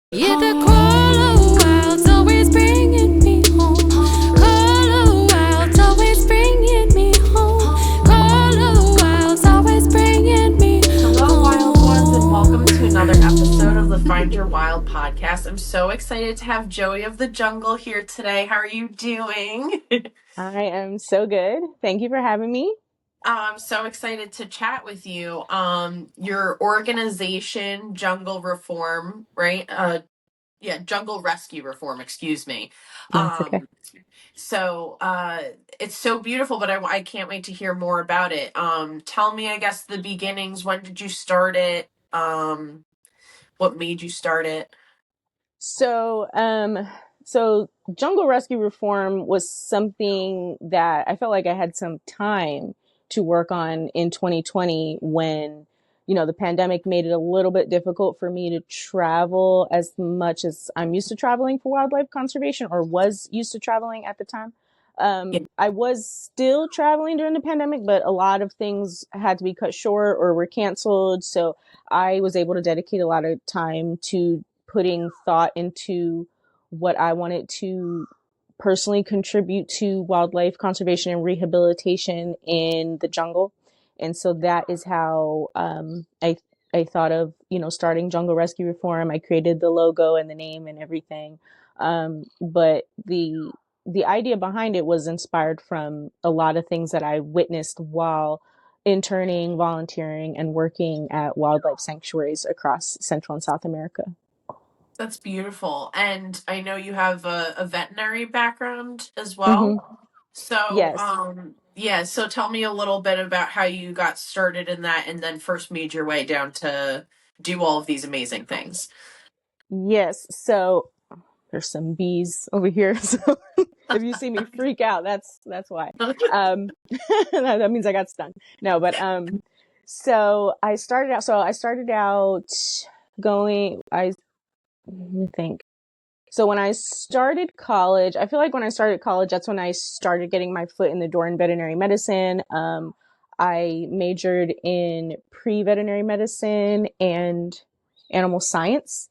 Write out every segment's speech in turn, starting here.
Yeah, the call wild's always bringing me home. Call wild's always bringing me home. Call wild's always bringing me home. Hello, wild ones, and welcome to another episode of the Find Your Wild podcast. I'm so excited to have Joey of the Jungle here today. How are you doing? I am so good. Thank you for having me. I'm so excited to chat with you. Your organization, Jungle Reform, right? Jungle Rescue Reform, excuse me. That's okay. So it's so beautiful, but I can't wait to hear more about it. Tell me, I guess, the beginnings. When did you start it? What made you start it? So, so jungle rescue reform was something that I felt like I had some time to work on in 2020 when, the pandemic made it a little bit difficult for me to travel as much as I'm used to traveling for wildlife conservation or was used to traveling at the time. Yeah. I was still traveling during the pandemic, but a lot of things had to be cut short or were canceled. So I was able to dedicate a lot of time to putting thought into what I wanted to personally contribute to wildlife conservation and rehabilitation in the jungle. And so that is how I thought of, starting Jungle Rescue Reform. I created the logo and the name and everything. But the idea behind it was inspired from a lot of things that I witnessed while interning, volunteering, and working at wildlife sanctuaries across Central and South America. That's beautiful. And I know you have a veterinary background as well. Mm-hmm. So, Yes. so tell me a little bit about how you got started in that and then first made your way down to do all of these amazing things. Yes. So there's some bees over here. So if you see me freak out, that's why. That means I got stung. No, but so I started out. Going. Let me think. So when I started college, I feel like when I started college, that's when I started getting my foot in the door in veterinary medicine. I majored in pre-veterinary medicine and animal science.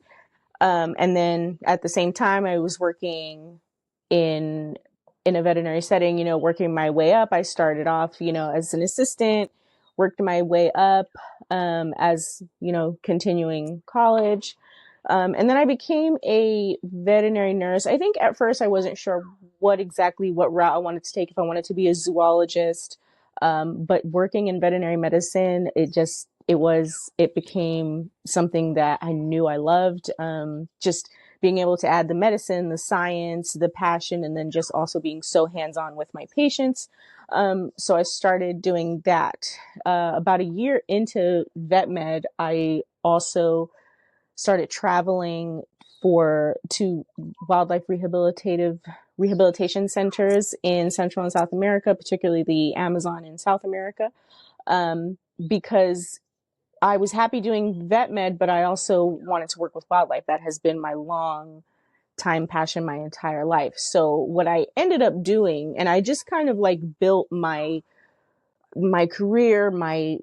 And then at the same time, I was working in a veterinary setting, working my way up. I started off, as an assistant, worked my way up as, continuing college. And then I became a veterinary nurse. I think at first I wasn't sure what route I wanted to take, if I wanted to be a zoologist. But working in veterinary medicine, it became something that I knew I loved. Just being able to add the medicine, the science, the passion, and then just also being so hands-on with my patients. So I started doing that. About a year into vet med, I also started traveling to wildlife rehabilitation centers in Central and South America, particularly the Amazon in South America, because I was happy doing vet med, but I also wanted to work with wildlife. That has been my long time passion my entire life. So what I ended up doing, and I just kind of like built my career, my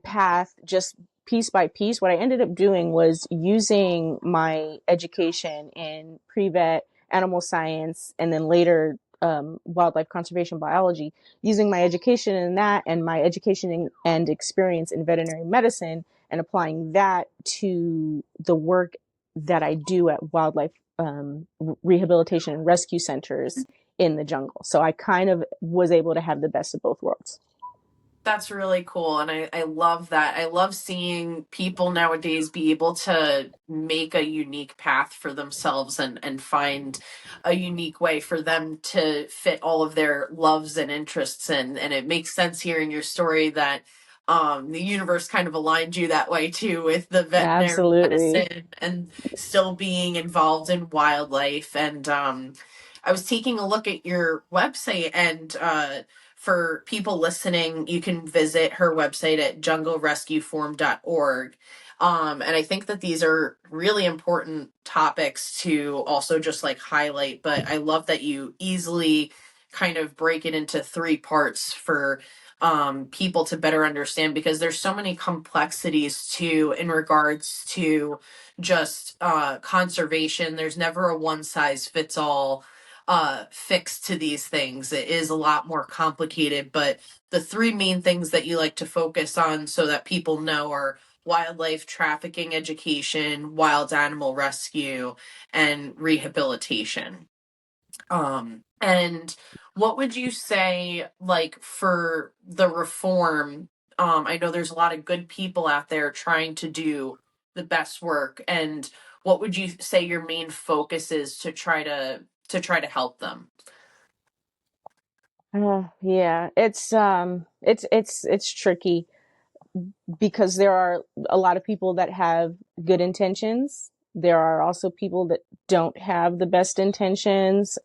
path, just piece by piece. What I ended up doing was using my education in pre-vet, animal science, and then later wildlife conservation biology, using my education in that and my education and experience in veterinary medicine and applying that to the work that I do at wildlife rehabilitation and rescue centers in the jungle. So I kind of was able to have the best of both worlds. That's really cool. And I love that. I love seeing people nowadays be able to make a unique path for themselves and find a unique way for them to fit all of their loves and interests in. And it makes sense hearing your story that the universe kind of aligned you that way too with the veterinary Absolutely. medicine and still being involved in wildlife. And I was taking a look at your website and for people listening, you can visit her website at junglerescueform.org. And I think that these are really important topics to also just like highlight, but I love that you easily kind of break it into three parts for people to better understand, because there's so many complexities too in regards to just conservation. There's never a one size fits all fix to these things. It is a lot more complicated, but the three main things that you like to focus on so that people know are wildlife trafficking education, wild animal rescue, and rehabilitation. And what would you say, like, for the reform? I know there's a lot of good people out there trying to do the best work, and what would you say your main focus is to try to help them? Yeah, it's tricky because there are a lot of people that have good intentions. There are also people that don't have the best intentions.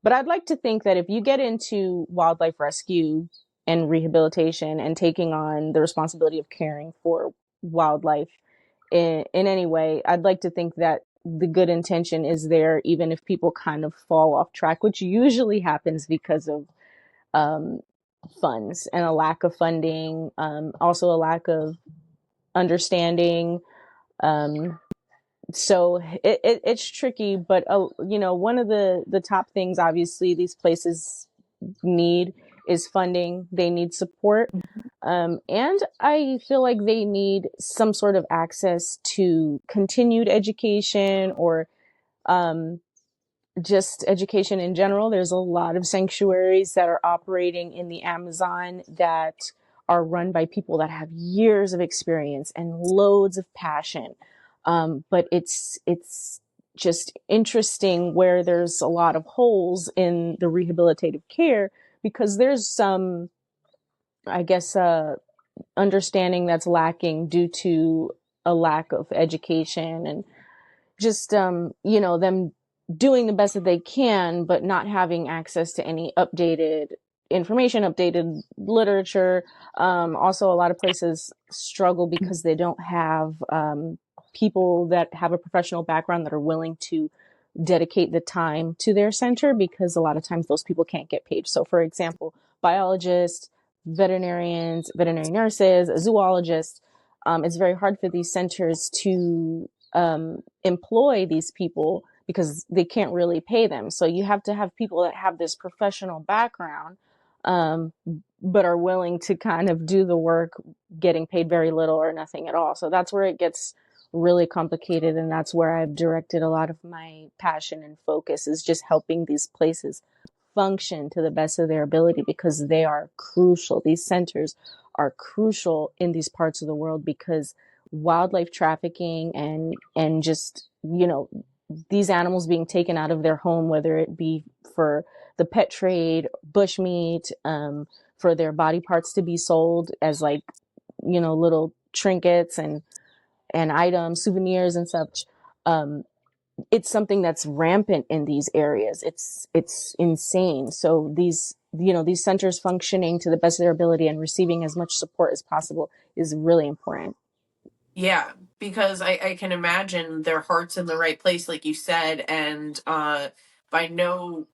But I'd like to think that if you get into wildlife rescue and rehabilitation and taking on the responsibility of caring for wildlife in any way, I'd like to think that the good intention is there, even if people kind of fall off track, which usually happens because of um, funds and a lack of funding, also a lack of understanding. Um, so it's tricky, but one of the top things, obviously, these places need is funding. They need support. And I feel like they need some sort of access to continued education or um, just education in general. There's a lot of sanctuaries that are operating in the Amazon that are run by people that have years of experience and loads of passion. But it's just interesting where there's a lot of holes in the rehabilitative care because there's some, I guess, understanding that's lacking due to a lack of education and just them doing the best that they can but not having access to any updated information, updated literature. Also, a lot of places struggle because they don't have people that have a professional background that are willing to dedicate the time to their center, because a lot of times those people can't get paid. So for example, biologists, veterinarians, veterinary nurses, zoologists, it's very hard for these centers to employ these people because they can't really pay them. So you have to have people that have this professional background, um, but are willing to kind of do the work, getting paid very little or nothing at all. So that's where it gets really complicated. And that's where I've directed a lot of my passion and focus, is just helping these places function to the best of their ability, because they are crucial. These centers are crucial in these parts of the world because wildlife trafficking and just, these animals being taken out of their home, whether it be for the pet trade, bushmeat, for their body parts to be sold as like, little trinkets and items, souvenirs and such. It's something that's rampant in these areas. It's insane. So these centers functioning to the best of their ability and receiving as much support as possible is really important. Yeah, because I can imagine their heart's in the right place, like you said, and by no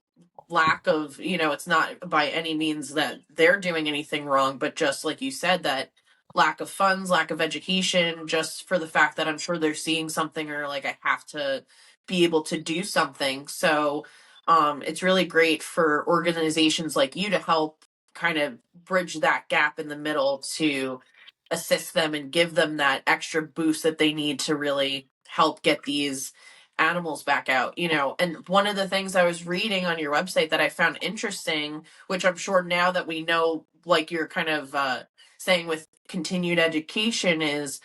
lack of, it's not by any means that they're doing anything wrong, but just like you said, that lack of funds, lack of education, just for the fact that I'm sure they're seeing something or like I have to be able to do something. So it's really great for organizations like you to help kind of bridge that gap in the middle to assist them and give them that extra boost that they need to really help get these animals back out. And one of the things I was reading on your website that I found interesting, which I'm sure now that we know, like you're kind of saying with continued education, is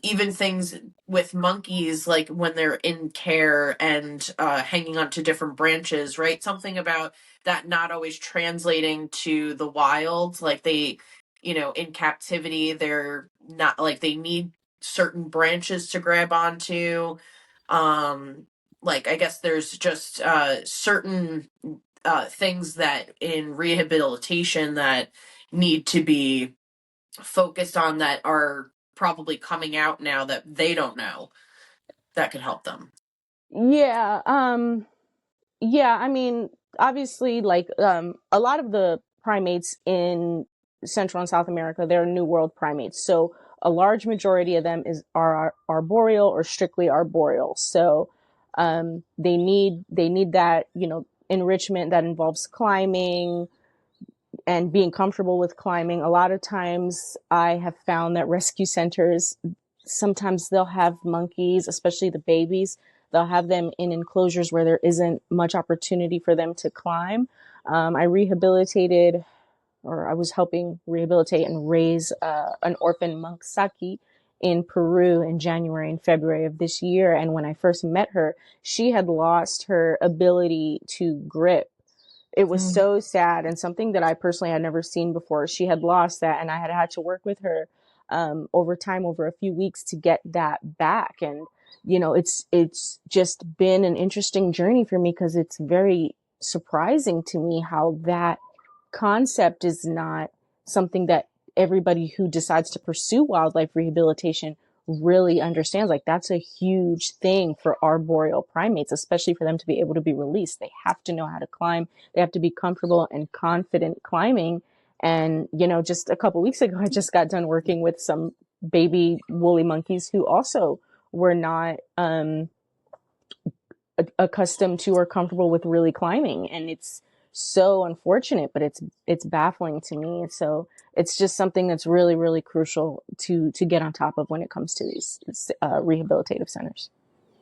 even things with monkeys, like when they're in care and hanging on to different branches, right? Something about that not always translating to the wild, like they, in captivity, they're not, like, they need certain branches to grab onto. um like, I guess there's just certain things that in rehabilitation that need to be focused on, that are probably coming out now that they don't know, that could help them. Yeah. Yeah. I mean, obviously, like, a lot of the primates in Central and South America. They're New World primates. So a large majority of them are arboreal or strictly arboreal. So they need that, enrichment that involves climbing and being comfortable with climbing. A lot of times I have found that rescue centers, sometimes they'll have monkeys, especially the babies. They'll have them in enclosures where there isn't much opportunity for them to climb. I rehabilitated, or I was helping rehabilitate and raise an orphan monk Saki in Peru in January and February of this year. And when I first met her, she had lost her ability to grip. It was Mm. so sad, and something that I personally had never seen before. She had lost that, and I had had to work with her over time, over a few weeks, to get that back. And it's just been an interesting journey for me, because it's very surprising to me how that concept is not something that everybody who decides to pursue wildlife rehabilitation really understands. Like, that's a huge thing for arboreal primates, especially for them to be able to be released. They have to know how to climb. They have to be comfortable and confident climbing. And, just a couple weeks ago, I just got done working with some baby woolly monkeys who also were not accustomed to or comfortable with really climbing. And it's so unfortunate, but it's baffling to me. So it's just something that's really, really crucial to get on top of when it comes to these rehabilitative centers.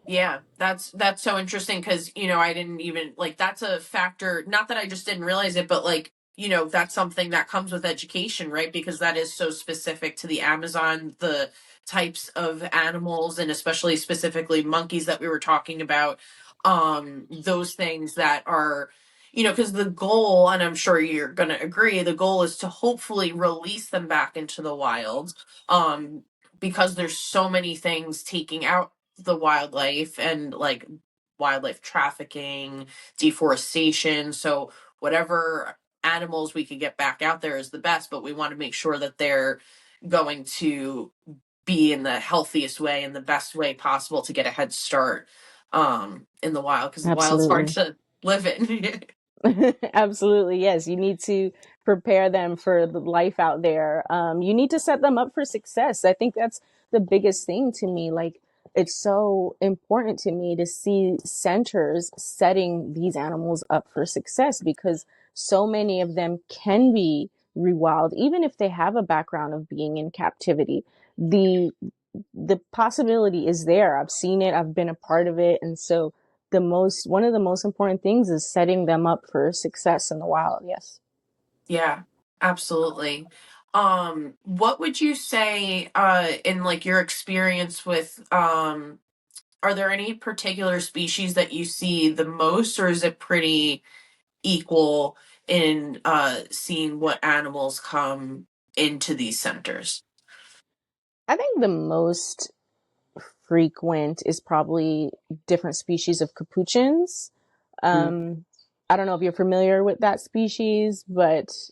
Yeah, that's so interesting because, I didn't even like that's a factor, not that I just didn't realize it, but like, that's something that comes with education, right? Because that is so specific to the Amazon, the types of animals and especially specifically monkeys that we were talking about. Those things that are, because the goal, and I'm sure you're going to agree, the goal is to hopefully release them back into the wild. Because there's so many things taking out the wildlife and like wildlife trafficking, deforestation. So whatever animals we could get back out there is the best, but we want to make sure that they're going to be in the healthiest way and the best way possible to get a head start in the wild, because the wild's hard Absolutely. to live in. Absolutely, yes. You need to prepare them for the life out there. You need to set them up for success. I think that's the biggest thing to me. Like, it's so important to me to see centers setting these animals up for success, because so many of them can be rewild, even if they have a background of being in captivity. The the possibility is there. I've seen it. I've been a part of it, and so one of the most important things is setting them up for success in the wild. Yes. Yeah, absolutely. What would you say, in like your experience with, are there any particular species that you see the most, or is it pretty equal in seeing what animals come into these centers? I think the most frequent is probably different species of capuchins. Mm. Um, I don't know if you're familiar with that species, but Is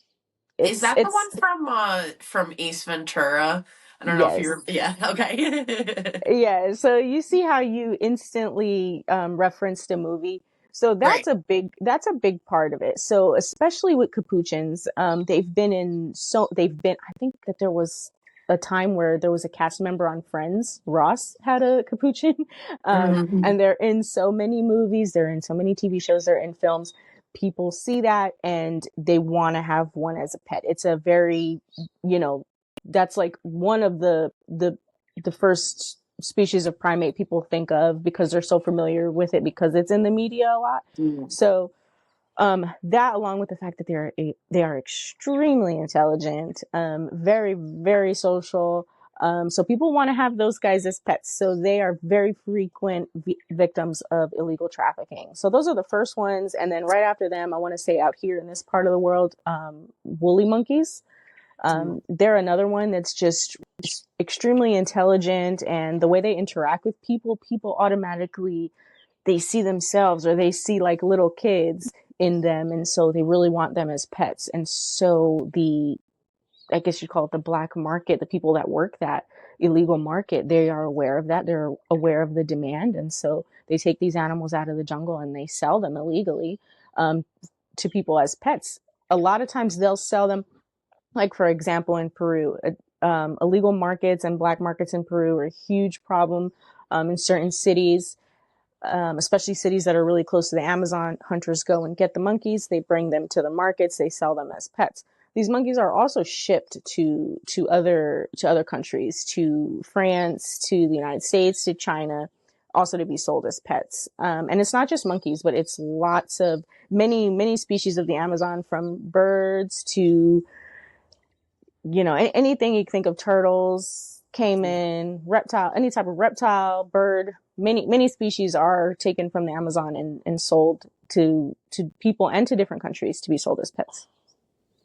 it's that the it's one from Ace Ventura? I don't know if yes. you're, yeah, okay. Yeah, so you see how you instantly referenced a movie. So Right. that's a big part of it. So especially with capuchins, they've been. I think that there was a time where there was a cast member on Friends. Ross had a capuchin, Mhm. and they're in so many movies. They're in so many TV shows. They're in films. People see that and they want to have one as a pet. It's a very, you know, that's like one of the first species of primate people think of, because they're so familiar with it because it's in the media a lot. Mm. So that, along with the fact that they are extremely intelligent, very, very social. So people want to have those guys as pets. So they are very frequent victims of illegal trafficking. So those are the first ones. And then right after them, I want to say out here in this part of the world, woolly monkeys. Mm. They're another one that's just extremely intelligent, and the way they interact with people automatically, they see themselves, or they see like little kids in them, and so they really want them as pets. And so I guess you call it the black market, the people that work that illegal market, they are aware of that. They're aware of the demand, and so they take these animals out of the jungle and they sell them illegally, um, to people as pets. a lot of times they'll sell them, like for example in Peru, illegal markets and black markets in Peru are a huge problem in certain cities, especially cities that are really close to the Amazon. Hunters go and get the monkeys, they bring them to the markets, they sell them as pets. These monkeys are also shipped to other countries, to France, to the United States, to China, also to be sold as pets. And it's not just monkeys, but it's lots of many species of the Amazon, from birds to, you know, anything you think of, turtles, caiman, reptile, any type of reptile, bird. Many species are taken from the Amazon and sold to people and to different countries to be sold as pets.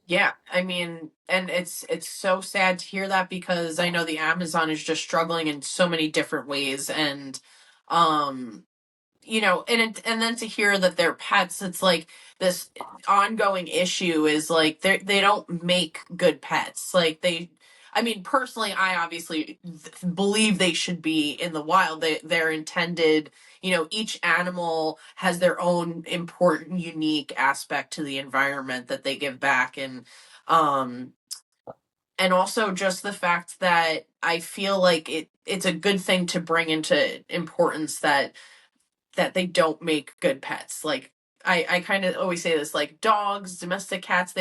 Yeah, I mean, and it's so sad to hear that, because I know the Amazon is just struggling in so many different ways, and um and then to hear that they're pets, it's like this ongoing issue is like they don't make good pets. Like I mean, personally, I obviously believe they should be in the wild. They're intended, each animal has their own important, unique aspect to the environment that they give back. Um, and also just the fact that I feel like it's a good thing to bring into importance that they don't make good pets. Like I kind of always say this, like dogs, domestic cats,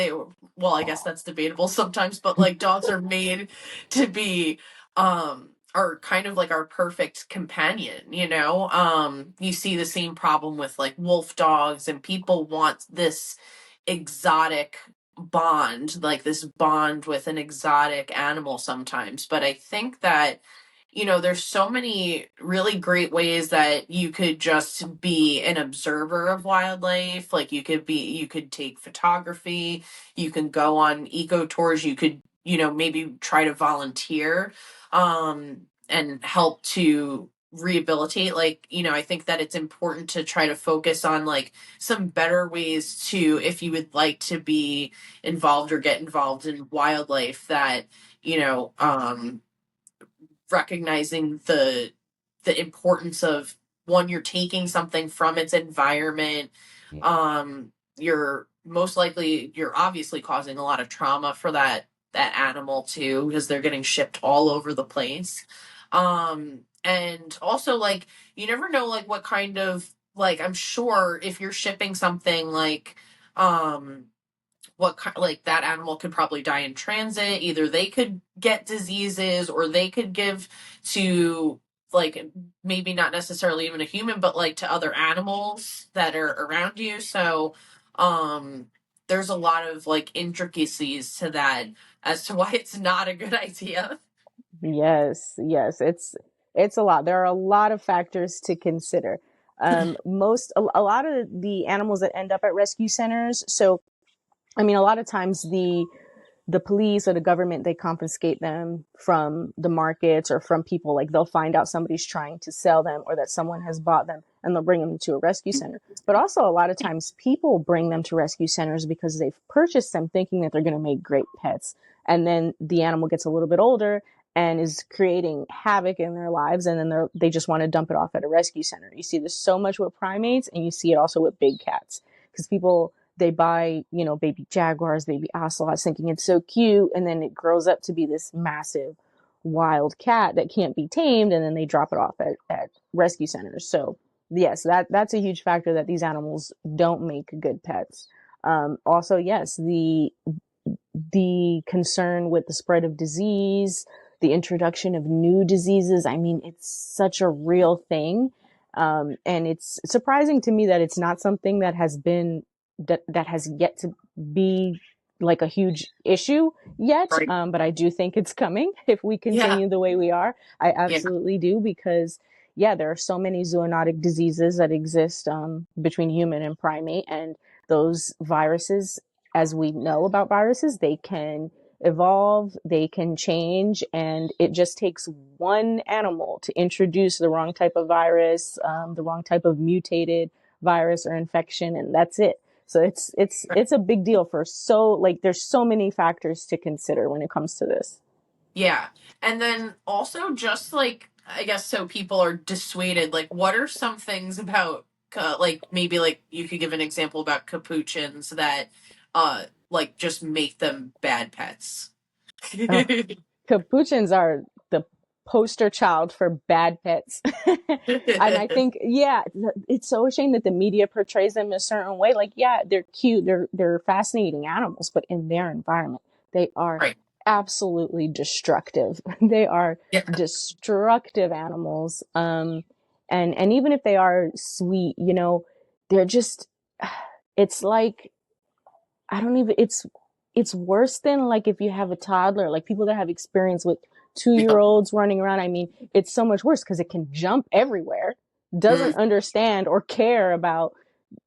well, I guess that's debatable sometimes, but like dogs are made to be are kind of like our perfect companion, you see the same problem with like wolf dogs, and people want this exotic bond, like this bond with an exotic animal sometimes. But I think that there's so many really great ways that you could just be an observer of wildlife. Like you could take photography, you can go on eco tours, you could, maybe try to volunteer, and help to rehabilitate. Like, I think that it's important to try to focus on like some better ways to, if you would like to be involved or get involved in wildlife, that, you know, um, recognizing the importance of, one, you're taking something from its environment. You're obviously causing a lot of trauma for that animal too, because they're getting shipped all over the place. And also, like, you never know, like, what kind of, like, I'm sure if you're shipping something like um like that animal could probably die in transit. Either they could get diseases, or they could give to, like, maybe not necessarily even a human, but like to other animals that are around you. So um there's a lot of like intricacies to that, as to why it's not a good idea. Yes, it's a lot. There are a lot of factors to consider. A lot of the animals that end up at rescue centers. So, I mean, a lot of times the police or the government, they confiscate them from the markets or from people. Like they'll find out somebody's trying to sell them, or that someone has bought them, and they'll bring them to a rescue center. But also a lot of times people bring them to rescue centers because they've purchased them thinking that they're going to make great pets. And then the animal gets a little bit older and is creating havoc in their lives. And then they just want to dump it off at a rescue center. You see this so much with primates, and you see it also with big cats, because people, they buy, you know, baby jaguars, baby ocelots, thinking it's so cute, and then it grows up to be this massive wild cat that can't be tamed, and then they drop it off at rescue centers. So yes, that's a huge factor, that these animals don't make good pets. Also, yes, the concern with the spread of disease, the introduction of new diseases. I mean, it's such a real thing. And it's surprising to me that it's not something that that has yet to be like a huge issue yet. Right. But I do think it's coming if we Yeah. continue the way we are. I Yeah. absolutely do, because yeah, there are so many zoonotic diseases that exist between human and primate, and those viruses, as we know about viruses, they can evolve, they can change, and it just takes one animal to introduce the wrong type of virus, the wrong type of mutated virus or infection, and that's it. So it's a big deal for, so like there's so many factors to consider when it comes to this. Yeah. And then also, just like, I guess, so people are dissuaded, like, what are some things about, like, maybe like you could give an example about capuchins that like just make them bad pets. Oh, capuchins are the poster child for bad pets. And I think, yeah, it's so a shame that the media portrays them a certain way. Like, yeah, they're cute, they're fascinating animals, but in their environment, they are Right. absolutely destructive. They are Yeah. destructive animals. And even if they are sweet, you know, they're just, it's like, I don't even, it's worse than like if you have a toddler, like people that have experience with 2 year Yeah. olds running around. I mean, it's so much worse because it can jump everywhere, doesn't Mm, understand or care about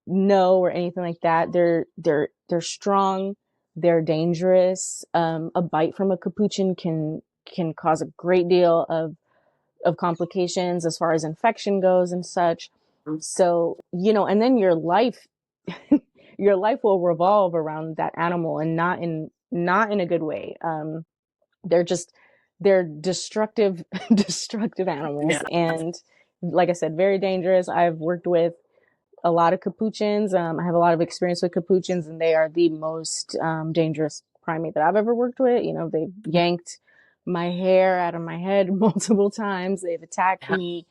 no or anything like that. They're strong. They're dangerous. A bite from a capuchin can cause a great deal of complications as far as infection goes and such. mm, So, you know, and then your life your life will revolve around that animal, and not in a good way. They're just they're destructive destructive animals, yeah. and like I said, very dangerous. I've worked with a lot of capuchins. I have a lot of experience with capuchins, and they are the most dangerous primate that I've ever worked with. You know, they've yanked my hair out of my head multiple times. They've attacked Yeah. me.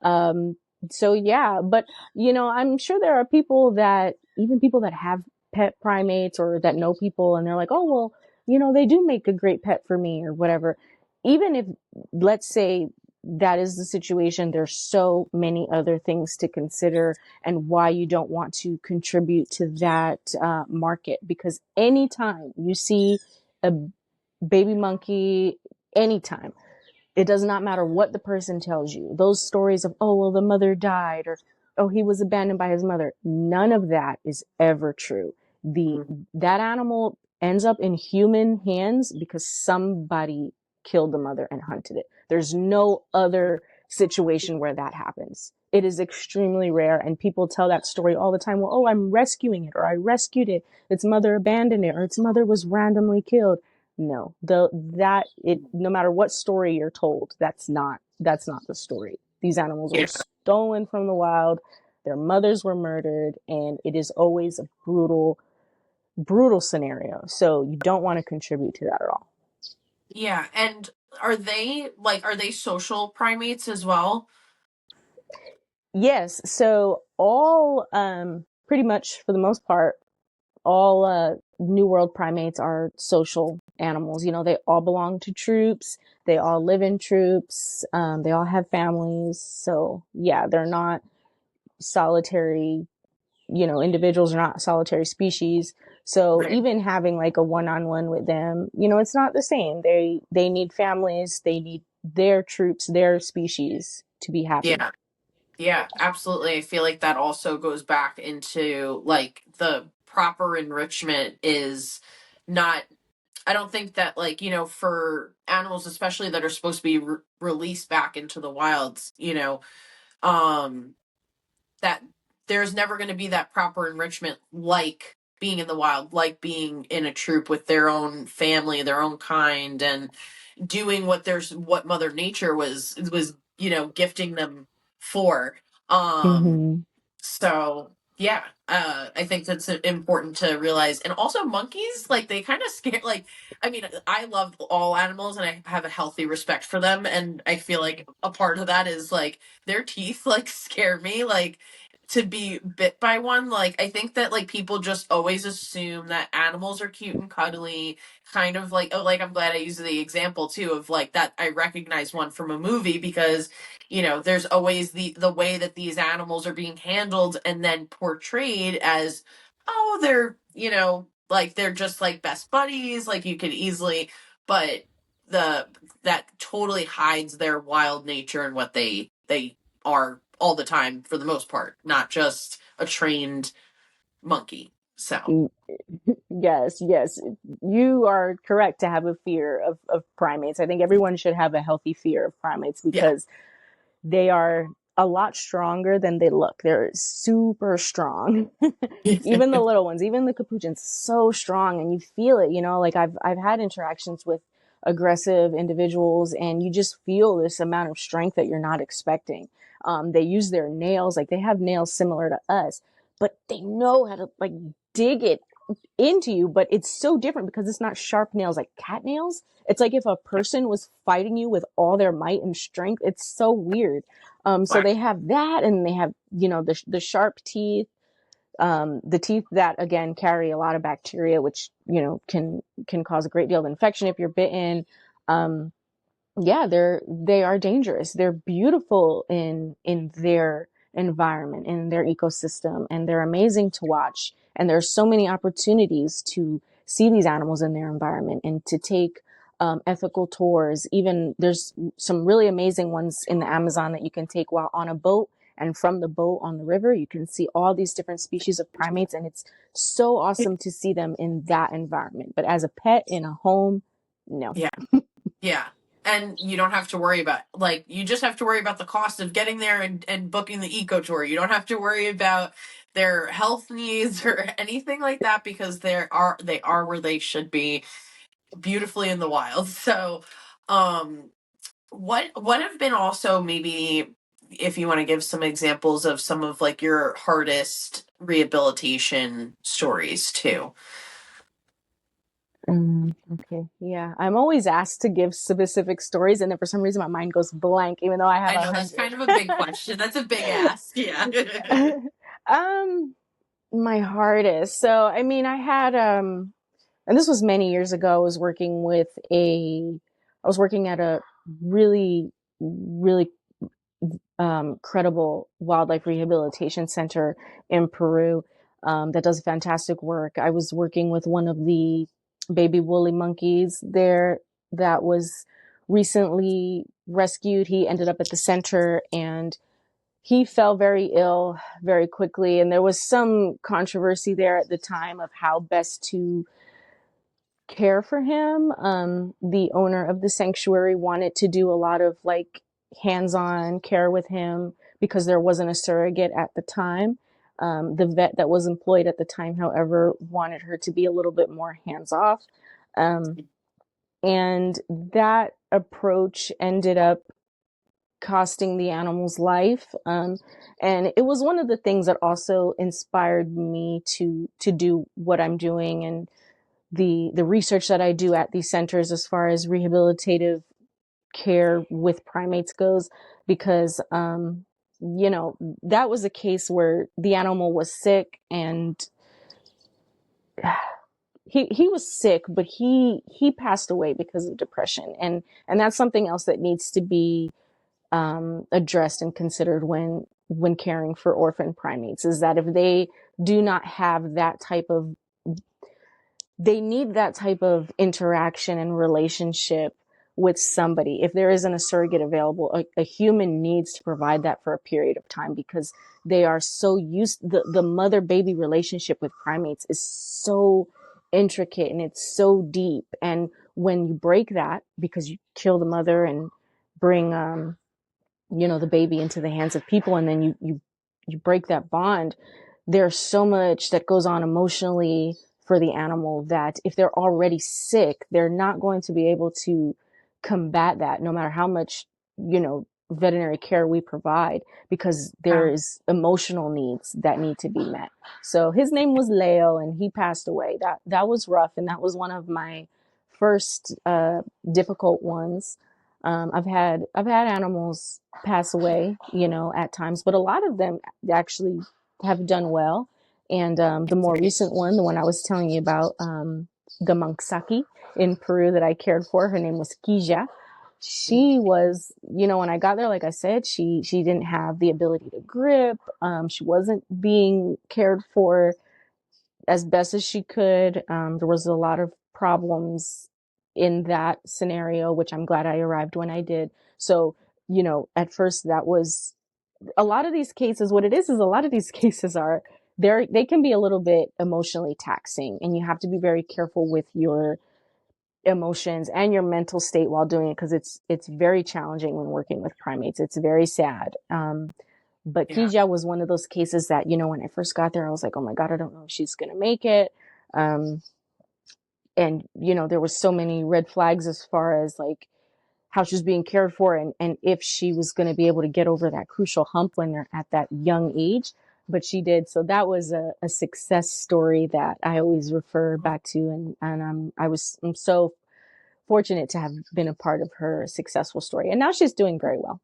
um, so yeah, but you know, I'm sure there are people that, even people that have pet primates or that know people, and they're like, oh, well, you know, they do make a great pet for me or whatever. Even if, let's say that is the situation, there's so many other things to consider and why you don't want to contribute to that market. Because anytime you see a baby monkey, anytime, it does not matter what the person tells you. Those stories of, oh, well, the mother died, or, oh, he was abandoned by his mother. None of that is ever true. The, Mm, that animal ends up in human hands because somebody killed the mother and hunted it. There's no other situation where that happens. It is extremely rare, and people tell that story all the time. Well, oh, I'm rescuing it, or I rescued it. Its mother abandoned it, or its mother was randomly killed. No, no matter what story you're told, that's not the story. These animals were yeah. stolen from the wild, their mothers were murdered, and it is always a brutal scenario. So you don't want to contribute to that at all. Yeah. And are they social primates as well? Yes, so all pretty much for the most part, all New World primates are social animals. You know, they all belong to troops. They all live in troops. They all have families. So yeah, they're not solitary. You know, individuals are not solitary species. So Right. even having like a one-on-one with them, you know, it's not the same. They need families. They need their troops, their species to be happy. Yeah. Yeah, absolutely. I feel like that also goes back into like the proper enrichment is not, I don't think that, like, for animals especially that are supposed to be released back into the wilds, um that there's never going to be that proper enrichment like being in the wild, like being in a troop with their own family, their own kind, and doing what Mother Nature was gifting them for. um Mm-hmm. so yeah, I think that's important to realize. And also monkeys, like they kind of scare, like, I mean, I love all animals and I have a healthy respect for them, and I feel like a part of that is like their teeth like scare me, like to be bit by one. Like I think that like people just always assume that animals are cute and cuddly, kind of like, oh, like I'm glad I used the example too of like that I recognize one from a movie, because there's always the way that these animals are being handled and then portrayed as, oh, they're like they're just like best buddies, like you could easily, but the that totally hides their wild nature and what they are all the time, for the most part, not just a trained monkey. So Yes, yes. You are correct to have a fear of primates. I think everyone should have a healthy fear of primates yeah. because they are a lot stronger than they look. They're super strong. Even the little ones, even the capuchins, so strong, and you feel it, you know, like I've had interactions with aggressive individuals, and you just feel this amount of strength that you're not expecting. They use their nails, like they have nails similar to us, but they know how to like dig it into you, but it's so different because it's not sharp nails like cat nails. It's like if a person was fighting you with all their might and strength. It's so weird. So Wow. they have that, and they have, the sharp teeth, the teeth that again carry a lot of bacteria, which, can cause a great deal of infection if you're bitten. Um, yeah, they are dangerous. They're beautiful in their environment, in their ecosystem, and they're amazing to watch. And there's so many opportunities to see these animals in their environment and to take ethical tours. Even there's some really amazing ones in the Amazon that you can take while on a boat. And from the boat on the river, you can see all these different species of primates, and it's so awesome to see them in that environment. But as a pet in a home, no. Yeah. Yeah. And you don't have to worry about, like, you just have to worry about the cost of getting there and booking the eco tour. You don't have to worry about their health needs or anything like that, because they are where they should be, beautifully in the wild. So, what have been also, maybe if you want to give some examples of some of like your hardest rehabilitation stories too. Okay. Yeah. I'm always asked to give specific stories, and then for some reason my mind goes blank, even though I have I know that's kind of a big question. That's a big ask. Yeah. 100. My hardest. So, I mean, I had, and this was many years ago. I was working at a really, really credible wildlife rehabilitation center in Peru that does fantastic work. I was working with one of the baby woolly monkeys there that was recently rescued. He ended up at the center, and he fell very ill very quickly. And there was some controversy there at the time of how best to care for him. The owner of the sanctuary wanted to do a lot of like hands-on care with him because there wasn't a surrogate at the time. The vet that was employed at the time, however, wanted her to be a little bit more hands-off. And that approach ended up costing the animal's life. And it was one of the things that also inspired me to do what I'm doing, and the research that I do at these centers as far as rehabilitative care with primates goes, because that was a case where the animal was sick, and he was sick, but he passed away because of depression, and that's something else that needs to be addressed and considered when caring for orphan primates, is that if they do not have that type of they need that type of interaction and relationship with somebody. If there isn't a surrogate available, a human needs to provide that for a period of time, because they are so used, the mother baby relationship with primates is so intricate and it's so deep. And when you break that because you kill the mother and bring, the baby into the hands of people, and then you break that bond, there's so much that goes on emotionally for the animal that if they're already sick, they're not going to be able to combat that no matter how much, veterinary care we provide, because there Wow. is emotional needs that need to be met. So his name was Leo, and he passed away. That was rough, and that was one of my first difficult ones. I've had animals pass away, at times, but a lot of them actually have done well. And the more recent one, the one I was telling you about, the Manxaki in Peru that I cared for, her name was Kija. She was, when I got there, like I said, she didn't have the ability to grip. She wasn't being cared for as best as she could. There was a lot of problems in that scenario, which I'm glad I arrived when I did. So, at first that was a lot of these cases. What it is a lot of these cases are they can be a little bit emotionally taxing, and you have to be very careful with your emotions and your mental state while doing it, because it's very challenging when working with primates. It's very sad. But Yeah. Kija was one of those cases that, when I first got there, I was like, oh my God, I don't know if she's going to make it. And, there was so many red flags as far as like how she was being cared for, and if she was going to be able to get over that crucial hump when they're at that young age. but she did. So that was a success story that I always refer back to. And I'm so fortunate to have been a part of her successful story. And now she's doing very well.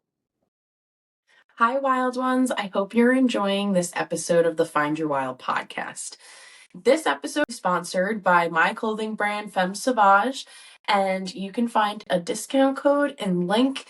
Hi, Wild Ones. I hope you're enjoying this episode of the Find Your Wild podcast. This episode is sponsored by my clothing brand, FemmeSauvage, and you can find a discount code and link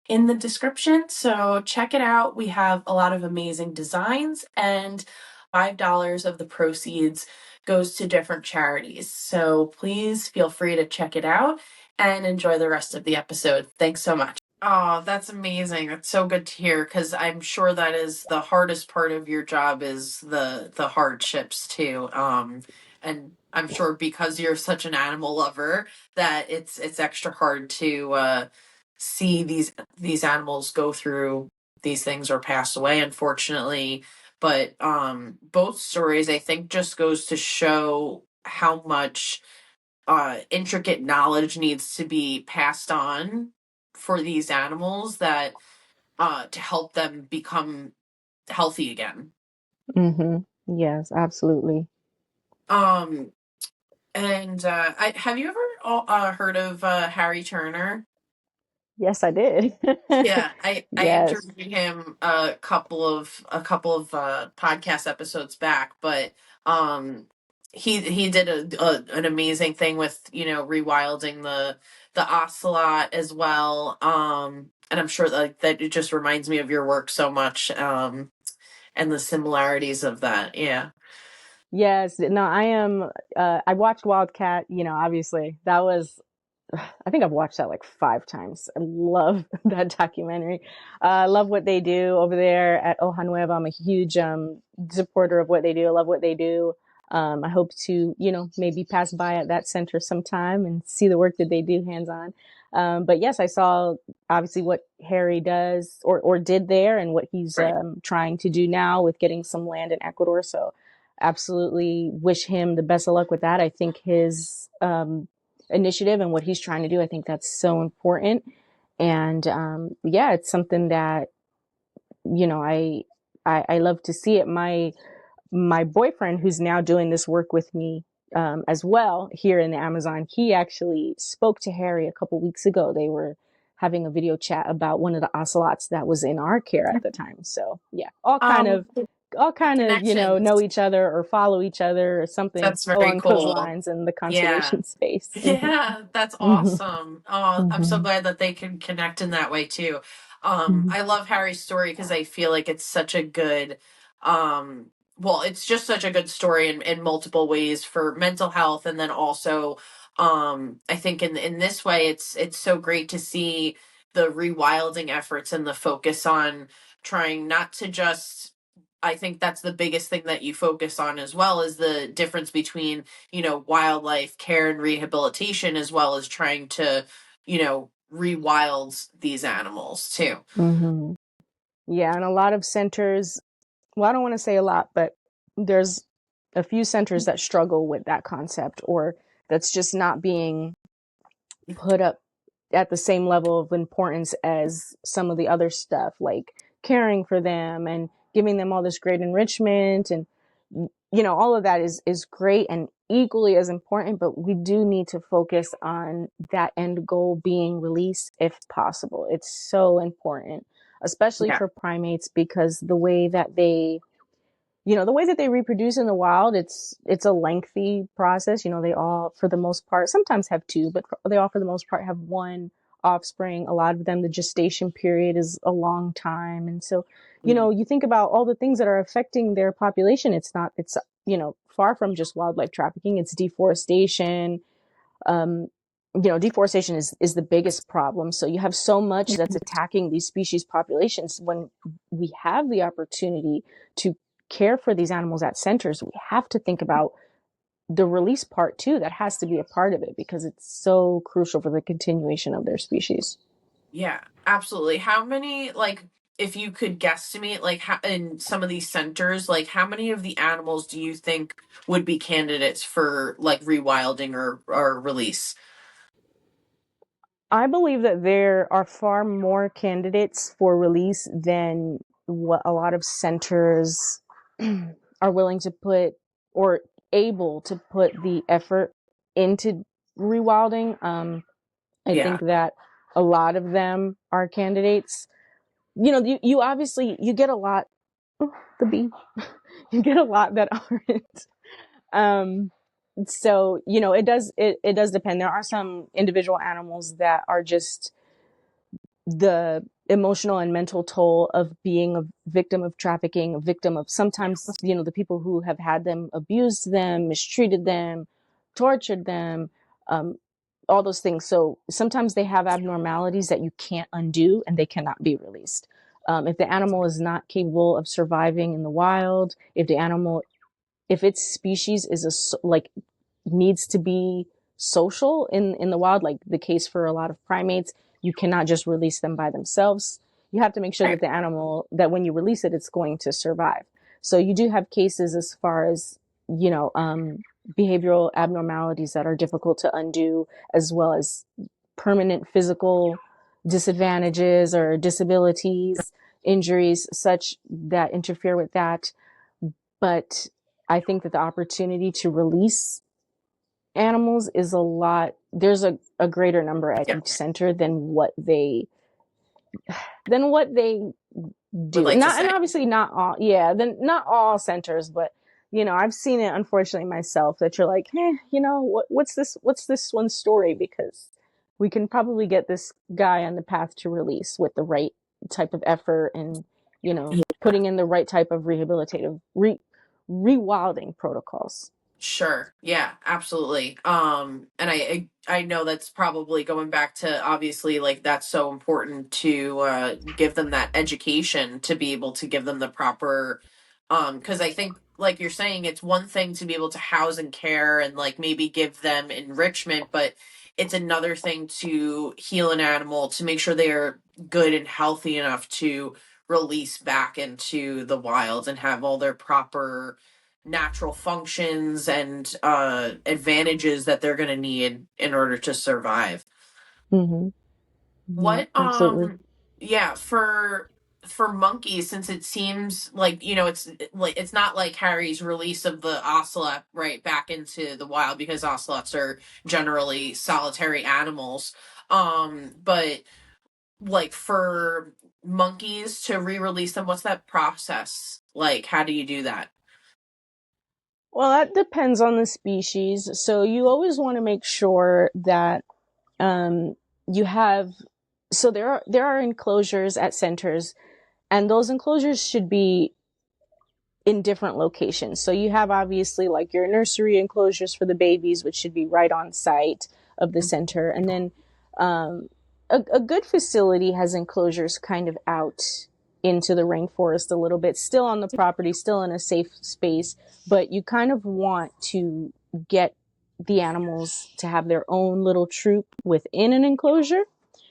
in the description. So check it out. We have a lot of amazing designs, and $5 of the proceeds goes to different charities. So please feel free to check it out and enjoy the rest of the episode. Thanks so much. Oh, that's amazing. That's so good to hear because I'm sure that is the hardest part of your job is the hardships too. And I'm sure because you're such an animal lover that it's extra hard to see these animals go through these things or pass away, unfortunately. But both stories I think just goes to show how much intricate knowledge needs to be passed on for these animals that to help them become healthy again. Mm-hmm. Yes, absolutely. Um, and have you ever heard of Harry Turner? Yes, I did. Yeah, I Yes. interviewed him a couple of podcast episodes back, but um he did an amazing thing with rewilding the ocelot as well. And I'm sure that it just reminds me of your work so much, and the similarities of that. Yeah. Yes. No, I am. I watched Wildcat, obviously. That was, I think I've watched that like 5 times. I love that documentary. I love what they do over there at Hoja Nueva. I'm a huge supporter of what they do. I love what they do. I hope to, maybe pass by at that center sometime and see the work that they do hands on. But yes, I saw obviously what Harry does or did there and what he's Right. trying to do now with getting some land in Ecuador. So absolutely wish him the best of luck with that. I think his initiative and what he's trying to do, I think that's so important. And yeah, it's something that, I love to see it. My boyfriend, who's now doing this work with me as well here in the Amazon, he actually spoke to Harry a couple weeks ago. They were having a video chat about one of the ocelots that was in our care at the time. So yeah, Um, all kind of, know Connections. each other or follow each other or something That's very along those cool. lines in the Yeah. conservation space. Yeah, that's Hmm. awesome. Oh, I'm so Hmm. glad that they can connect in that way too. Hmm. I love Harry's story because I feel like it's such a good, well, it's just such a good story in multiple ways for mental health, and then also, I think in this way, it's so great to see the rewilding efforts and the focus on trying not to just. I think that's the biggest thing that you focus on as well is the difference between wildlife care and rehabilitation, as well as trying to, rewild these animals too. Hmm. Yeah, and a lot of centers, well, I don't want to say a lot, but there's a few centers that struggle with that concept or that's just not being put up at the same level of importance as some of the other stuff, like caring for them and giving them all this great enrichment and all of that is great and equally as important, but we do need to focus on that end goal being release if possible. It's so important, especially Yeah. for primates, because the way that they reproduce in the wild, it's a lengthy process. They all, for the most part, sometimes have two, but they all, for the most part, have one offspring. A lot of them, the gestation period is a long time. And so, Mm. you think about all the things that are affecting their population. It's far from just wildlife trafficking. It's deforestation. Um, deforestation is the biggest problem. So you have so much that's attacking these species populations. When we have the opportunity to care for these animals at centers, we have to think about the release part too. That has to be a part of it because it's so crucial for the continuation of their species. Yeah, absolutely. How many, like, if you could guesstimate, like, how, in some of these centers, like, how many of the animals do you think would be candidates for, like, rewilding or release? I believe that there are far more candidates for release than what a lot of centers are willing to put or able to put the effort into rewilding. I Yeah. think that a lot of them are candidates. You obviously you get a lot. Oh, the bee. You get a lot that aren't. Um, so it does depend. There are some individual animals that are just the emotional and mental toll of being a victim of trafficking, a victim of sometimes, the people who have had them abused them, mistreated them, tortured them, um, all those things. So sometimes they have abnormalities that you can't undo and they cannot be released. If the animal is not capable of surviving in the wild, if its species is like needs to be social in the wild, like the case for a lot of primates. You cannot just release them by themselves. You have to make sure Right. that the animal, that when you release it, it's going to survive. So you do have cases as far as, behavioral abnormalities that are difficult to undo, as well as permanent physical disadvantages or disabilities, injuries, such that interfere with that. But I think that the opportunity to release animals is there's a greater number at Yeah. each center than what they Would do. like to Not, and say. obviously not all, yeah, then not all centers, but I've seen it unfortunately myself, that you're like, what's this one story, because we can probably get this guy on the path to release with the right type of effort, and putting in the right type of rehabilitative rewilding protocols. Sure. Yeah, absolutely. And I know that's probably going back to, obviously, like, that's so important to give them that education to be able to give them the proper, because I think, like you're saying, it's one thing to be able to house and care and, like, maybe give them enrichment, but it's another thing to heal an animal, to make sure they are good and healthy enough to release back into the wild and have all their proper natural functions and advantages that they're going to need in order to survive. Mm-hmm. Yeah, What absolutely. yeah, for monkeys, since it seems like, it's not like Harry's release of the ocelot right back into the wild, because ocelots are generally solitary animals. But like for monkeys to re-release them, what's that process like? How do you do that? Well, that depends on the species. So you always want to make sure that you have. So there are enclosures at centers, and those enclosures should be in different locations. So you have obviously like your nursery enclosures for the babies, which should be right on site of the center, and then um, a good facility has enclosures kind of out into the rainforest a little bit, still on the property, still in a safe space, but you kind of want to get the animals to have their own little troop within an enclosure.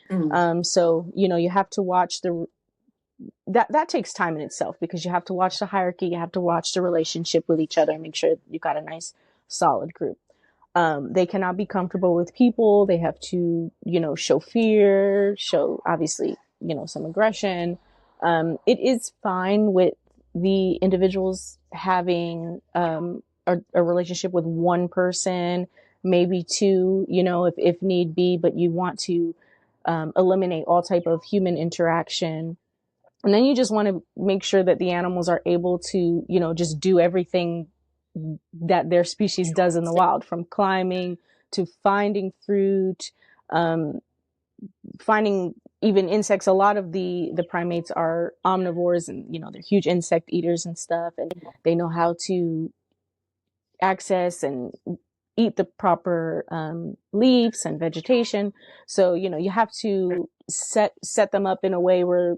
Mm. So you have to watch that takes time in itself, because you have to watch the hierarchy, you have to watch the relationship with each other, and make sure you've got a nice solid group. They cannot be comfortable with people. They have to, show fear, show obviously, some aggression. It is fine with the individuals having a relationship with one person, maybe two, if need be, but you want to eliminate all type of human interaction. And then you just want to make sure that the animals are able to, just do everything that their species does in the wild, from climbing to finding fruit, um, finding even insects. A lot of the primates are omnivores, and they're huge insect eaters and stuff, and they know how to access and eat the proper leaves and vegetation. So you have to set them up in a way where,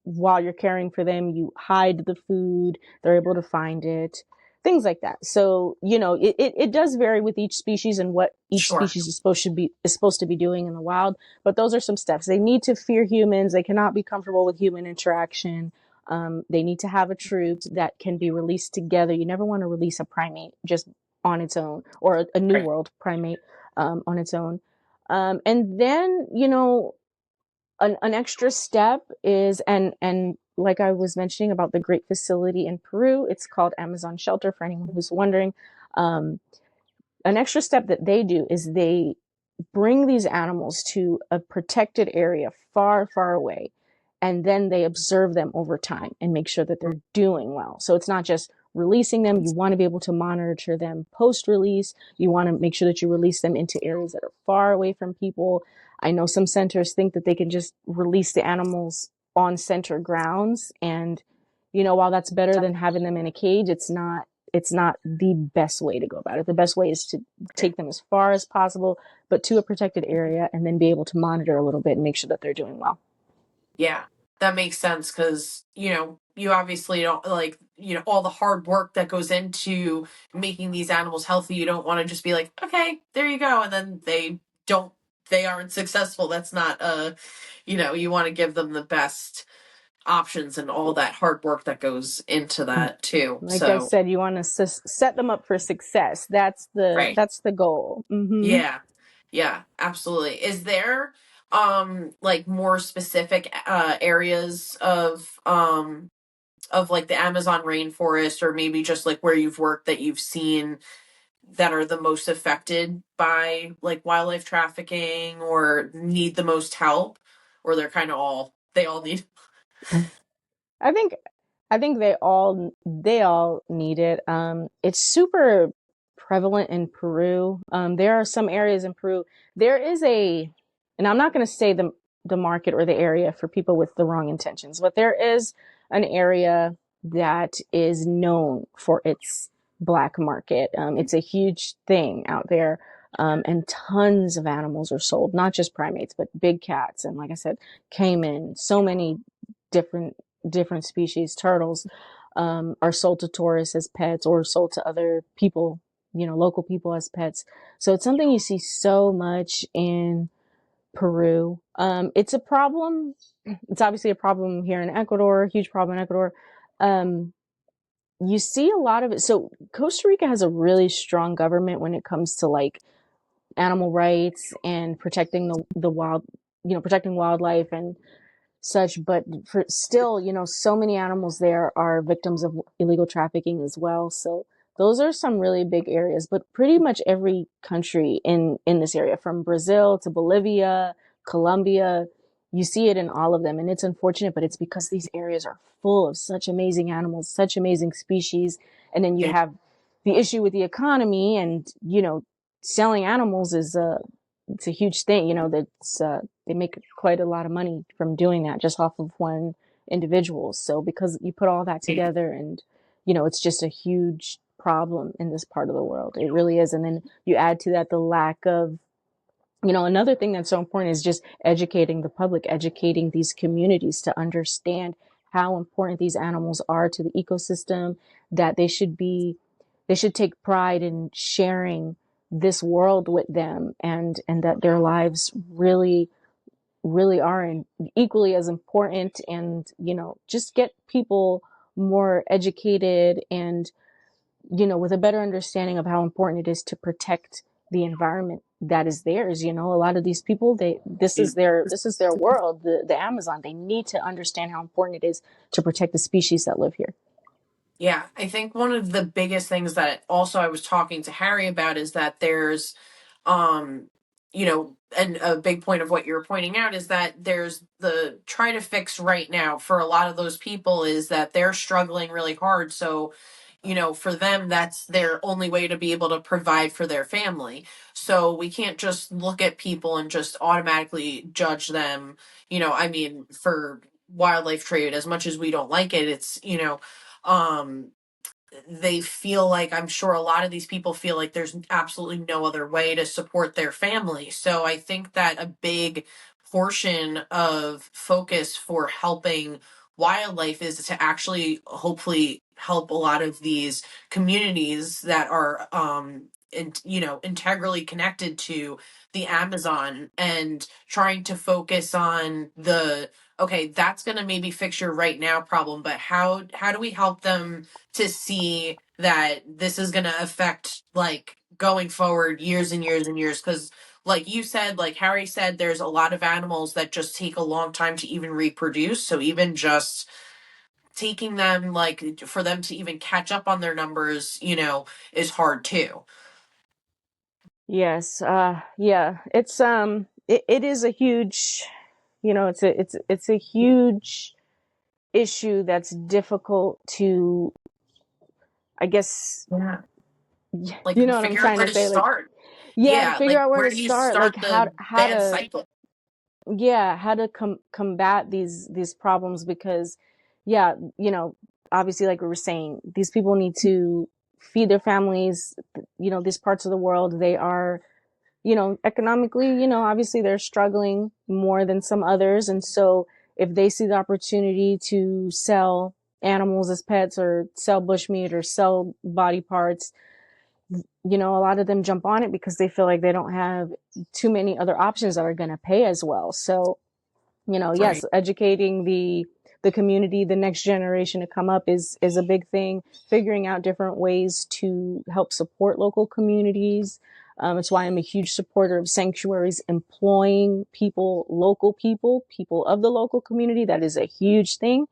while you're caring for them, you hide the food, they're able to find it, things like that. So it does vary with each species and what each Sure. species is supposed to be doing in the wild. But those are some steps. They need to fear humans. They cannot be comfortable with human interaction. They need to have a troop that can be released together. You never want to release a primate just on its own, or a new Right. world primate on its own. And then an extra step is, and like I was mentioning about the great facility in Peru, it's called Amazon Shelter for anyone who's wondering. Um, an extra step that they do is they bring these animals to a protected area far, far away. And then they observe them over time and make sure that they're doing well. So it's not just releasing them. You want to be able to monitor them post release. You want to make sure that you release them into areas that are far away from people. I know some centers think that they can just release the animals on center grounds. And, while that's better than having them in a cage, it's not the best way to go about it. The best way is to take them as far as possible, but to a protected area, and then be able to monitor a little bit and make sure that they're doing well. Yeah, that makes sense because, you obviously don't like, all the hard work that goes into making these animals healthy. You don't want to just be like, okay, there you go. And then they aren't successful. That's not, you want to give them the best options and all that hard work that goes into that too. Like I So, said, you want to set them up for success. That's the right. that's the goal. Mm-hmm. Yeah. Yeah, absolutely. Is there like more specific areas of like the Amazon rainforest or maybe just like where you've worked that you've seen that are the most affected by like wildlife trafficking or need the most help, or they all need. I think I think they all need it. It's super prevalent in Peru. There are some areas in Peru. There is and I'm not going to say the market or the area for people with the wrong intentions, but there is an area that is known for its black market. It's a huge thing out there. And tons of animals are sold, not just primates, but big cats. And like I said, caiman, so many different species. Turtles are sold to tourists as pets or sold to other people, local people as pets. So it's something you see so much in Peru. It's a problem. It's obviously a problem here in Ecuador, huge problem in Ecuador. You see a lot of it. So Costa Rica has a really strong government when it comes to like animal rights and protecting the wild, protecting wildlife and such, but for still, so many animals there are victims of illegal trafficking as well. So those are some really big areas, but pretty much every country in this area, from Brazil to Bolivia, Colombia, you see it in all of them. And it's unfortunate, but it's because these areas are full of such amazing animals, such amazing species. And then you Yeah. have the issue with the economy, and, selling animals it's a huge thing, that's, they make quite a lot of money from doing that just off of one individual. So because you put all that together, and, it's just a huge problem in this part of the world. It really is. And then you add to that the lack of, another thing that's so important is just educating the public, educating these communities to understand how important these animals are to the ecosystem, that they should take pride in sharing this world with them, and that their lives really really are equally as important. And just get people more educated, and with a better understanding of how important it is to protect the environment that is theirs. A lot of these people, this is their world, the Amazon. They need to understand how important it is to protect the species that live here. Yeah, I think one of the biggest things that also I was talking to Harry about is that there's, um, and a big point of what you're pointing out is that there's the try to fix right now for a lot of those people is that they're struggling really hard. So, for them, that's their only way to be able to provide for their family. So we can't just look at people and just automatically judge them, I mean, for wildlife trade, as much as we don't like it, it's, um they feel like, I'm sure a lot of these people feel like there's absolutely no other way to support their family. So I think that a big portion of focus for helping wildlife is to actually hopefully help a lot of these communities that are integrally connected to the Amazon, and trying to focus on the okay, that's going to maybe fix your right now problem, but how do we help them to see that this is going to affect like going forward years and years and years? Because like you said, like Harry said, there's a lot of animals that just take a long time to even reproduce. So even just taking them, like, for them to even catch up on their numbers, is hard too. Yes, yeah. It is a huge, it's a huge issue that's difficult to, I guess, Yeah. Like, you know what I'm figure out trying where to to say? Like, start. yeah, to Yeah, figure like, out where where to do you start, like start how the how bad to, cycle? yeah, how to combat these problems, because yeah, obviously, like we were saying, these people need to feed their families. These parts of the world, they are, economically, obviously they're struggling more than some others. And so if they see the opportunity to sell animals as pets, or sell bushmeat, or sell body parts, a lot of them jump on it because they feel like they don't have too many other options that are going to pay as well. So, yes, Right. educating the community, the next generation to come up, is a big thing. Figuring out different ways to help support local communities. It's why I'm a huge supporter of sanctuaries employing local people of the local community. That is a huge thing.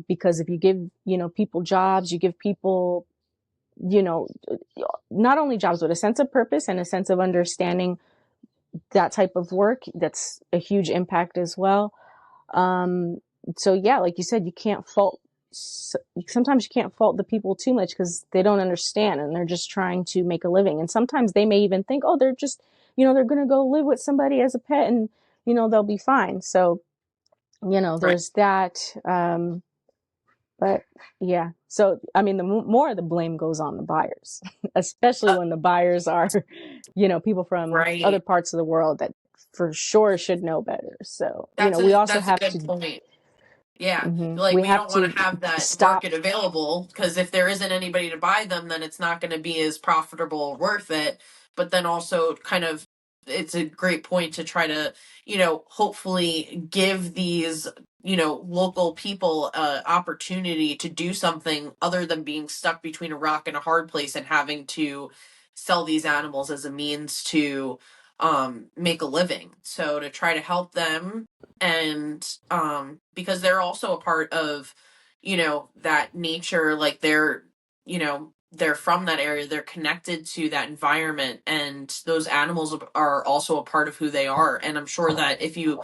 Because if you give, people jobs, you give people, you know, not only jobs, but a sense of purpose and a sense of understanding that type of work. That's a huge impact as well. Um, so yeah, like you said, sometimes you can't fault the people too much, because they don't understand and they're just trying to make a living. And sometimes they may even think, oh, they're just, they're going to go live with somebody as a pet, and, they'll be fine. So, Right. there's that. But yeah, so I mean, the more the blame goes on the buyers, especially Uh, when the buyers are, people from other right. parts of the world that for sure should know better. So, That's we a also that's a have good to, point. Yeah. Like, we we have don't want to to have that stop. market available, because if there isn't anybody to buy them, then it's not going to be as profitable or worth it. But then also, kind of, it's a great point to try to, hopefully give these, local people opportunity to do something other than being stuck between a rock and a hard place and having to sell these animals as a means to make a living. So to try to help them, and because they're also a part of, that nature, like they're from that area, they're connected to that environment, and those animals are also a part of who they are. And I'm sure that if you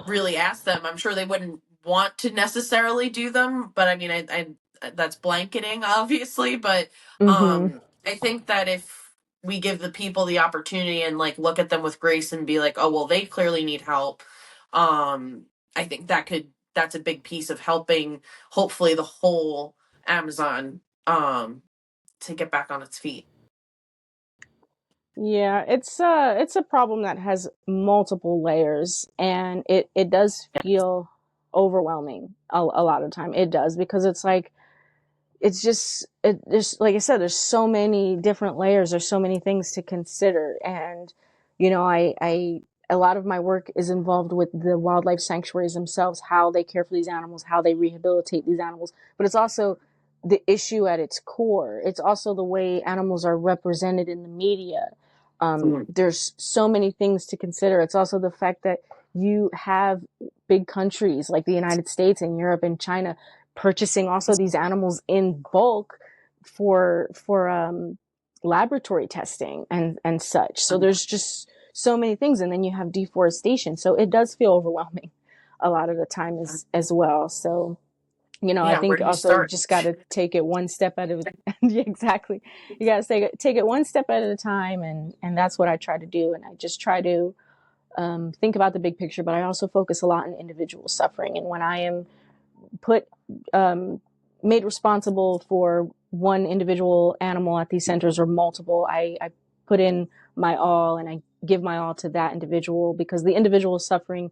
really ask them, I'm sure they wouldn't want to necessarily do them. But I mean, I that's blanketing, obviously. But Hmm. I think that if we give the people the opportunity and, like, look at them with grace and be like, oh well, they clearly need help. Um, I think that's a big piece of helping, hopefully, the whole Amazon to get back on its feet. Yeah, it's a problem that has multiple layers, and it does feel overwhelming a lot of time. It does, because it's like, there's, like I said, there's so many different layers, there's so many things to consider. And I a lot of my work is involved with the wildlife sanctuaries themselves, how they care for these animals, how they rehabilitate these animals. But it's also the issue at its core. It's also the way animals are represented in the media. Mm. There's so many things to consider. It's also the fact that you have big countries like the United States and Europe and China purchasing also these animals in bulk for laboratory testing and such. So there's just so many things, and then you have deforestation. So it does feel overwhelming a lot of the time as well. So, I Yeah, where think do you also you start? just got to take it one step at a yeah, exactly. You got to take it one step at a time, and that's what I try to do. And I just try to think about the big picture, but I also focus a lot on individual suffering. And when I am put um, made responsible for one individual animal at these centers, or multiple, I put in my all, and I give my all to that individual, because the individual suffering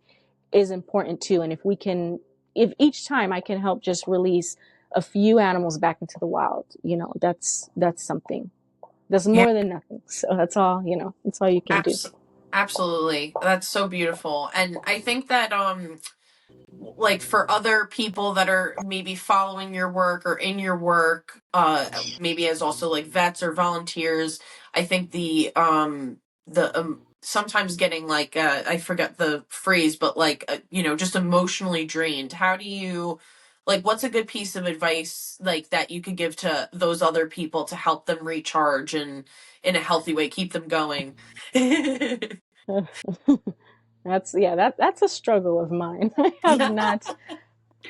is important too. And if each time I can help just release a few animals back into the wild, that's something. That's Yeah. more than nothing. So that's all, that's all you can do. Absolutely. That's so beautiful. And I think that like, for other people that are maybe following your work or in your work, maybe as also like vets or volunteers, I think the sometimes getting, like, I forget the phrase, but like, just emotionally drained. How do you like what's a good piece of advice like that you could give to those other people to help them recharge and in a healthy way keep them going? That's a struggle of mine. I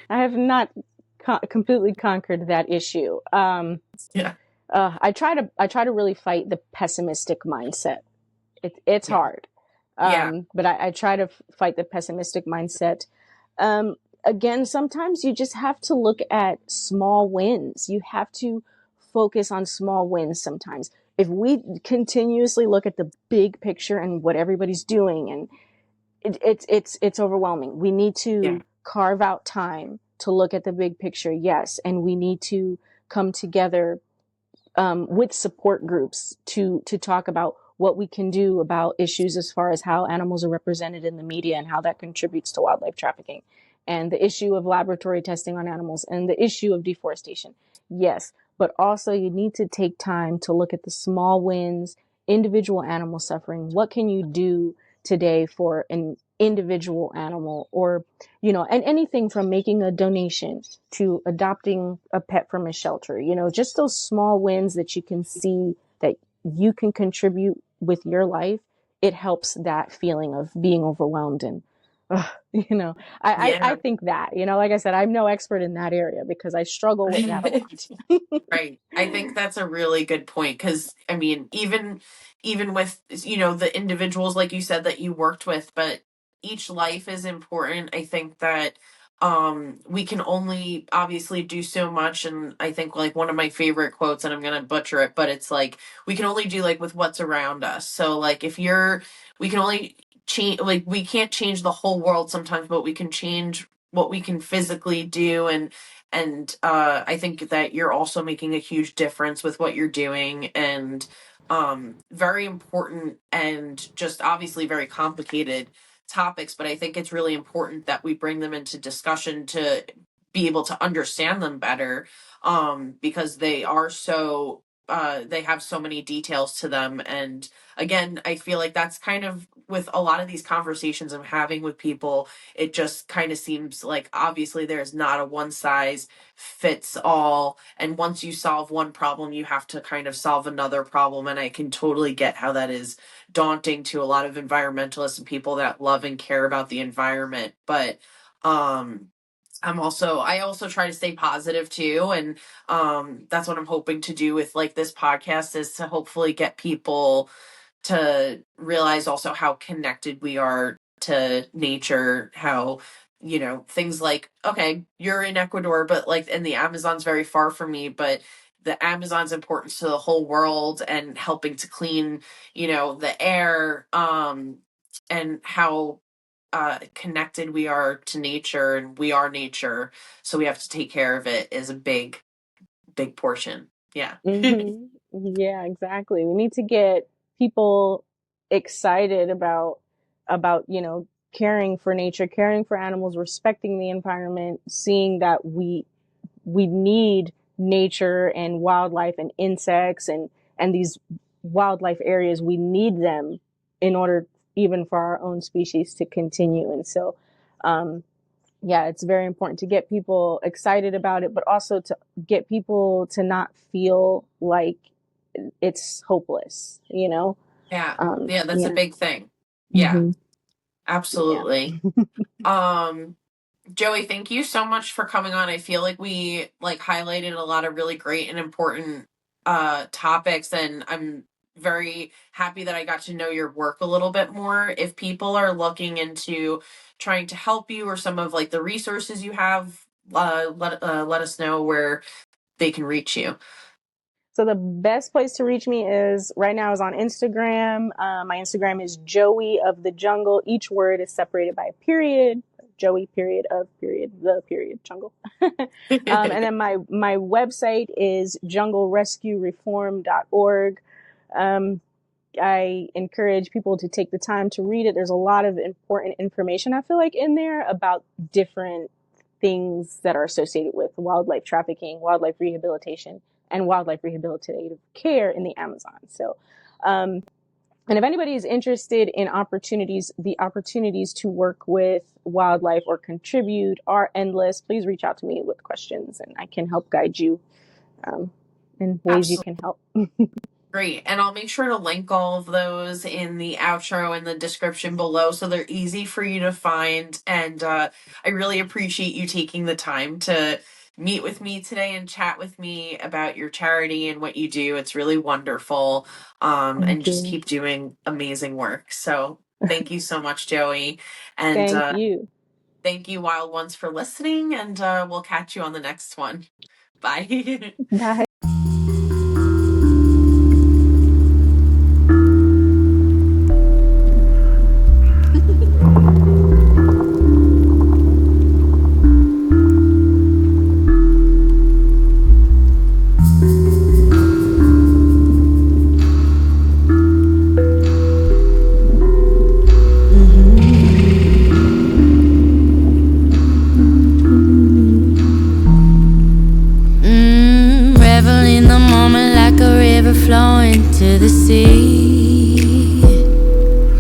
have not completely conquered that issue. Yeah. I try to really fight the pessimistic mindset. It's Yeah. hard, Yeah. but I try to fight the pessimistic mindset. Um, Again, sometimes you just have to look at small wins. You have to focus on small wins. Sometimes, if we continuously look at the big picture and what everybody's doing, and it's overwhelming. We need Yeah. to carve out time to look at the big picture, yes, and we need to come together with support groups to talk about what we can do about issues as far as how animals are represented in the media and how that contributes to wildlife trafficking, and the issue of laboratory testing on animals and the issue of deforestation. Yes, but also you need to take time to look at the small wins, individual animal suffering. What can you do today for an individual animal, or and anything from making a donation to adopting a pet from a shelter, just those small wins that you can see that you can contribute with your life. It helps that feeling of being overwhelmed. And I Yeah. think that, like I said, I'm no expert in that area because I struggle with that a lot. Right. I think that's a really good point because I mean, even with the individuals like you said that you worked with, but each life is important. I think that we can only obviously do so much, and I think like one of my favorite quotes, and I'm gonna butcher it, but it's like we can only do like with what's around us. So like if you're we can only change, like we can't change the whole world sometimes, but we can change what we can physically do. And I think that you're also making a huge difference with what you're doing, and very important and just obviously very complicated topics, but I think it's really important that we bring them into discussion to be able to understand them better, because they have so many details to them. And again, I feel like that's kind of with a lot of these conversations I'm having with people, it just kind of seems like obviously there's not a one size fits all, and once you solve one problem you have to kind of solve another problem, and I can totally get how that is daunting to a lot of environmentalists and people that love and care about the environment. But um I also try to stay positive too, and that's what I'm hoping to do with like this podcast, is to hopefully get people to realize also how connected we are to nature, how things like, okay, you're in Ecuador, but like, and the Amazon's very far from me, but the Amazon's importance to the whole world and helping to clean the air, and how connected we are to nature, and we are nature, so we have to take care of it, is a big portion. Yeah. Hmm. Yeah, exactly. We need to get people excited about caring for nature, caring for animals, respecting the environment, seeing that we need nature and wildlife and insects and these wildlife areas. We need them in order even for our own species to continue. And so, yeah, it's very important to get people excited about it, but also to get people to not feel like it's hopeless. Yeah. Yeah, that's a Yeah. big thing. Yeah, Hmm. Yeah. absolutely. um Joey, thank you so much for coming on. I feel like we like highlighted a lot of really great and important topics, and I'm very happy that I got to know your work a little bit more. If people are looking into trying to help you, or some of like the resources you have, let us know where they can reach you. So the best place to reach me is right now is on Instagram. My Instagram is Joey of the Jungle. Each word is separated by a period. Joey period of period the period jungle. And then my website is junglerescuereform.org. Um, I encourage people to take the time to read it. There's a lot of important information, I feel like, in there about different things that are associated with wildlife trafficking, wildlife rehabilitation, and wildlife rehabilitative care in the Amazon. So, um, And if anybody is interested in opportunities, the opportunities to work with wildlife or contribute are endless. Please reach out to me with questions and I can help guide you in ways you Absolutely. can help. Great. And I'll make sure to link all of those in the outro and the description below so they're easy for you to find. And I really appreciate you taking the time to meet with me today and chat with me about your charity and what you do. It's really wonderful. And Thank just you. keep doing amazing work. So thank you so much, Joey. And Thank you. thank you, Wild Ones, for listening. And we'll catch you on the next one. Bye. Bye.